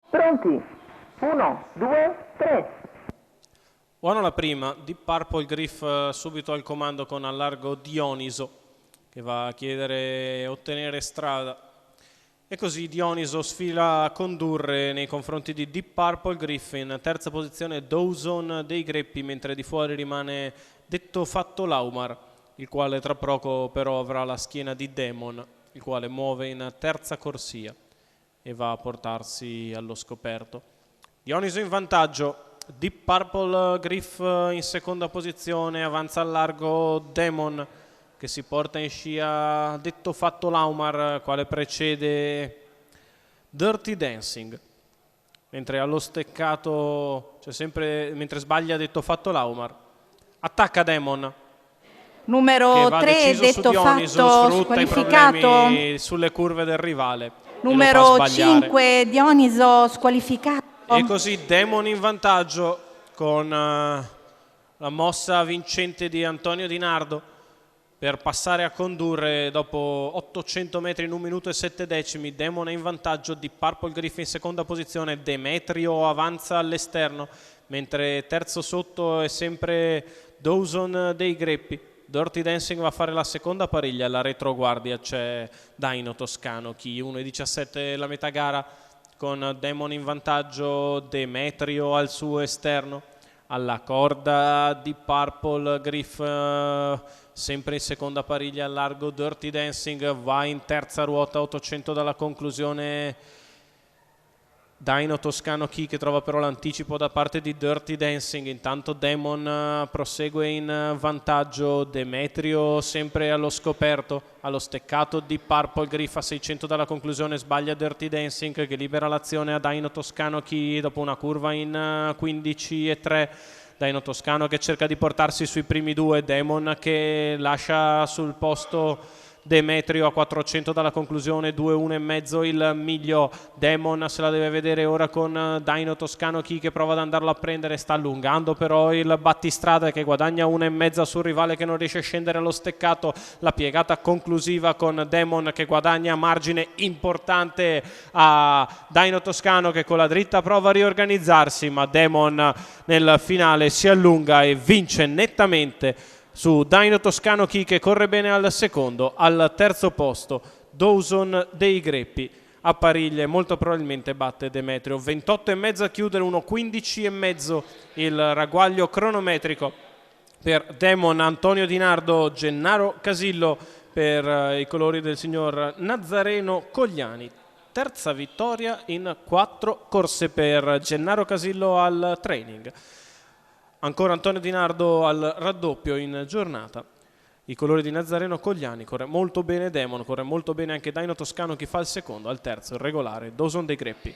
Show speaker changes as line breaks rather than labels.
Pronti? 1, 2, 3.
Buona la prima, Deep Purple Griff subito al comando con al largo Dioniso che va a chiedere e ottenere strada. E così Dioniso sfila a condurre nei confronti di Deep Purple Griff. In terza posizione Dawson dei Greppi, mentre di fuori rimane Detto Fatto Laumar, il quale tra poco però avrà la schiena di Demon, il quale muove in terza corsia e va a portarsi allo scoperto. Dioniso in vantaggio, Deep Purple Griff in seconda posizione, avanza al largo Demon che si porta in scia Detto Fatto Laumar, quale precede Dirty Dancing, mentre allo steccato, cioè sempre mentre sbaglia Detto Fatto Laumar, attacca Demon
Numero
che va
3,
deciso su
Detto
Dioniso,
Fatto,
sfrutta i
squalificato.
problemi sulle curve del rivale e lo fa
Numero
sbagliare.
5, Dioniso, squalificato.
E così Demon in vantaggio con la mossa vincente di Antonio Di Nardo per passare a condurre dopo 800 metri in 1 minuto e 7 decimi. Demon è in vantaggio, di Purple Griff in seconda posizione, Demetrio avanza all'esterno, mentre terzo sotto è sempre Dawson dei Greppi. Dirty Dancing va a fare la seconda pariglia, alla retroguardia c'è Daino Toscano, chi 1,17 la metà gara, con Demon in vantaggio, Demetrio al suo esterno. Alla corda di Purple Griff, sempre in seconda pariglia al largo Dirty Dancing, va in terza ruota, 800 dalla conclusione Daino Toscano Chi, che trova però l'anticipo da parte di Dirty Dancing. Intanto Demon prosegue in vantaggio, Demetrio sempre allo scoperto, allo steccato di Purple Griff a 600 dalla conclusione, sbaglia Dirty Dancing che libera l'azione a Daino Toscano Chi dopo una curva in 15,3. Daino Toscano che cerca di portarsi sui primi due, Demon che lascia sul posto Demetrio a 400 dalla conclusione, 2,1,5 il miglio. Demon se la deve vedere ora con Daino Toscano Chi che prova ad andarlo a prendere, sta allungando però il battistrada che guadagna 1,5 sul rivale che non riesce a scendere allo steccato. La piegata conclusiva con Demon che guadagna margine importante a Daino Toscano che con la dritta prova a riorganizzarsi, ma Demon nel finale si allunga e vince nettamente su Daino Toscano Chi, che corre bene al secondo. Al terzo posto Dawson dei Greppi a pariglie, molto probabilmente batte Demetrio. 28,5 a chiudere, 1,15,5 il ragguaglio cronometrico per Demon. Antonio Di Nardo, Gennaro Casillo per i colori del signor Nazareno Cogliani. Terza vittoria in 4 corse per Gennaro Casillo al training. Ancora Antonio Di Nardo al raddoppio in giornata. I colori di Nazareno Cogliani, corre molto bene Demon, corre molto bene anche Daino Toscano Chi fa il secondo. Al terzo il regolare Dawson dei Greppi.